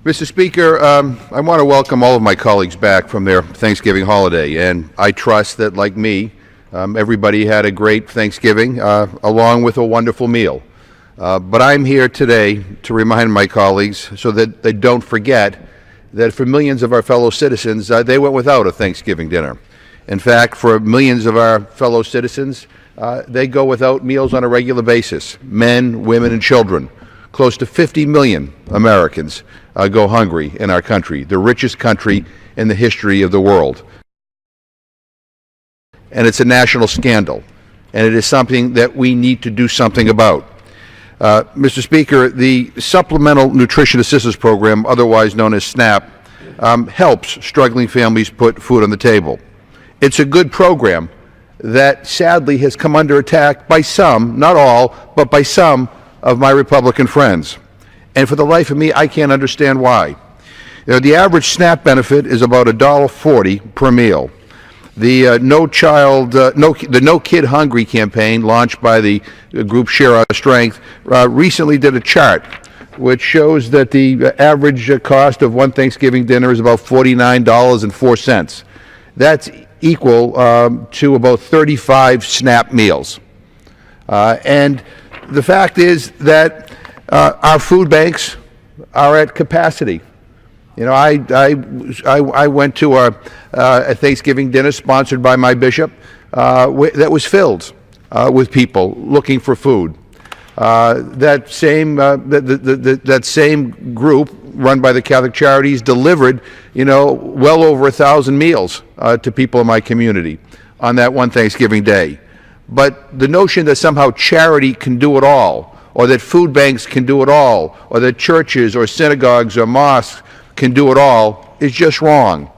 Mr. Speaker, I want to welcome all of my colleagues back from their Thanksgiving holiday, and I trust that, like me, everybody had a great Thanksgiving along with a wonderful meal. But I'm here today to remind my colleagues so that they don't forget that for millions of our fellow citizens, they went without a Thanksgiving dinner. In fact, for millions of our fellow citizens, they go without meals on a regular basis, men, women, and children. Close to 50 million Americans go hungry in our country, the richest country in the history of the world. And it's a national scandal, and it is something that we need to do something about. Mr. Speaker, the Supplemental Nutrition Assistance Program, otherwise known as SNAP, helps struggling families put food on the table. It's a good program that sadly has come under attack by some, not all, but by some of my Republican friends. And for the life of me, I can't understand why. The average SNAP benefit is about $1.40 per meal. The No Kid Hungry campaign, launched by the group Share Our Strength, recently did a chart which shows that the average cost of one Thanksgiving dinner is about $49.04. That's equal to about 35 SNAP meals. And the fact is that our food banks are at capacity. You know, I went to a Thanksgiving dinner sponsored by my bishop that was filled with people looking for food. That same group, run by the Catholic Charities, delivered, well over 1,000 meals to people in my community on that one Thanksgiving day. But the notion that somehow charity can do it all, or that food banks can do it all, or that churches or synagogues or mosques can do it all is just wrong.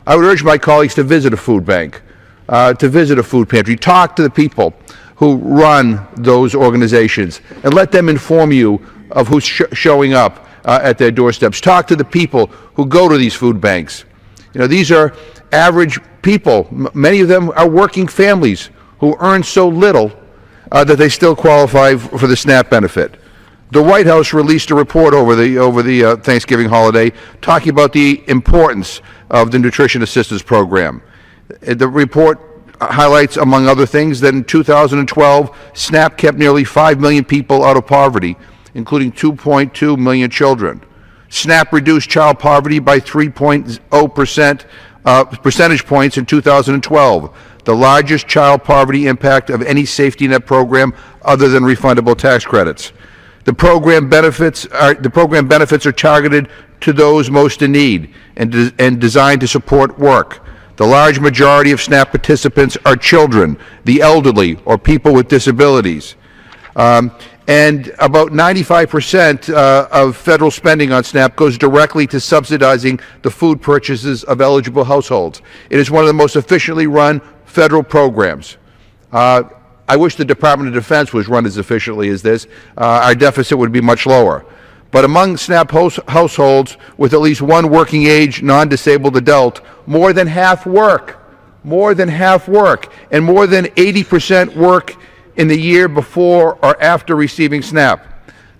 I would urge my colleagues to visit a food bank, to visit a food pantry, talk to the people who run those organizations, and let them inform you of who's showing up at their doorsteps. Talk to the people who go to these food banks. These are average people. Many of them are working families who earn so little that they still qualify for the SNAP benefit. The White House released a report over the Thanksgiving holiday talking about the importance of the Nutrition Assistance Program. The report highlights, among other things, that in 2012, SNAP kept nearly 5 million people out of poverty, including 2.2 million children. SNAP reduced child poverty by 3.0% percentage points in 2012, the largest child poverty impact of any safety net program other than refundable tax credits. The program benefits are targeted to those most in need and designed to support work. The large majority of SNAP participants are children, the elderly, or people with disabilities. And about 95% of federal spending on SNAP goes directly to subsidizing the food purchases of eligible households. It is one of the most efficiently run federal programs. I wish the Department of Defense was run as efficiently as this. Our deficit would be much lower. But among SNAP households with at least one working age non-disabled adult, more than half work, and more than 80% work in the year before or after receiving SNAP.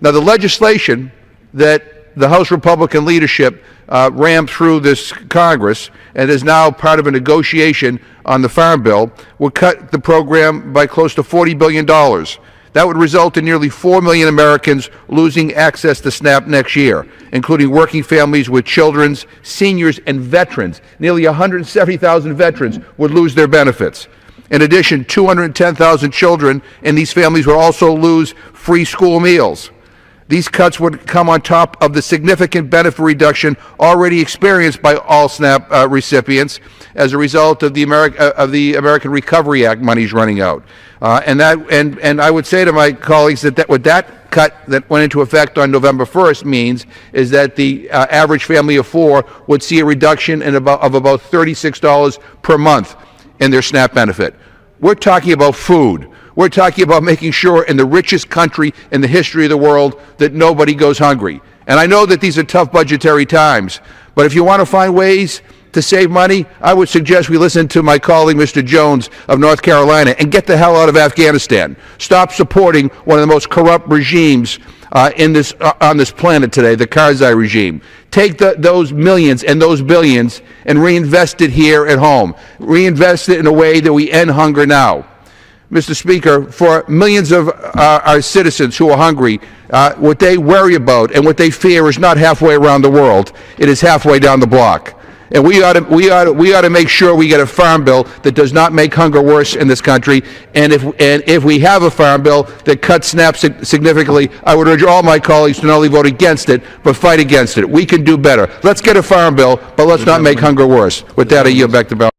Now, the legislation that the House Republican leadership rammed through this Congress and is now part of a negotiation on the Farm Bill would cut the program by close to $40 billion. That would result in nearly 4 million Americans losing access to SNAP next year, including working families with children, seniors, and veterans. Nearly 170,000 veterans would lose their benefits. In addition, 210,000 children in these families would also lose free school meals. These cuts would come on top of the significant benefit reduction already experienced by all SNAP recipients as a result of the American Recovery Act monies running out. And I would say to my colleagues that what that cut that went into effect on November 1st means is that the average family of four would see a reduction of about $36 per month in their SNAP benefit. We're talking about food. We're talking about making sure in the richest country in the history of the world that nobody goes hungry. And I know that these are tough budgetary times, but if you want to find ways to save money, I would suggest we listen to my colleague, Mr. Jones of North Carolina, and get the hell out of Afghanistan. Stop supporting one of the most corrupt regimes on this planet today, the Karzai regime. Take those millions and those billions and reinvest it here at home. Reinvest it in a way that we end hunger now. Mr. Speaker, for millions of our citizens who are hungry, what they worry about and what they fear is not halfway around the world. It is halfway down the block. And we ought to make sure we get a farm bill that does not make hunger worse in this country. And if we have a farm bill that cuts SNAP significantly, I would urge all my colleagues to not only vote against it, but fight against it. We can do better. Let's get a farm bill, but let's not make hunger worse. With that, I yield back to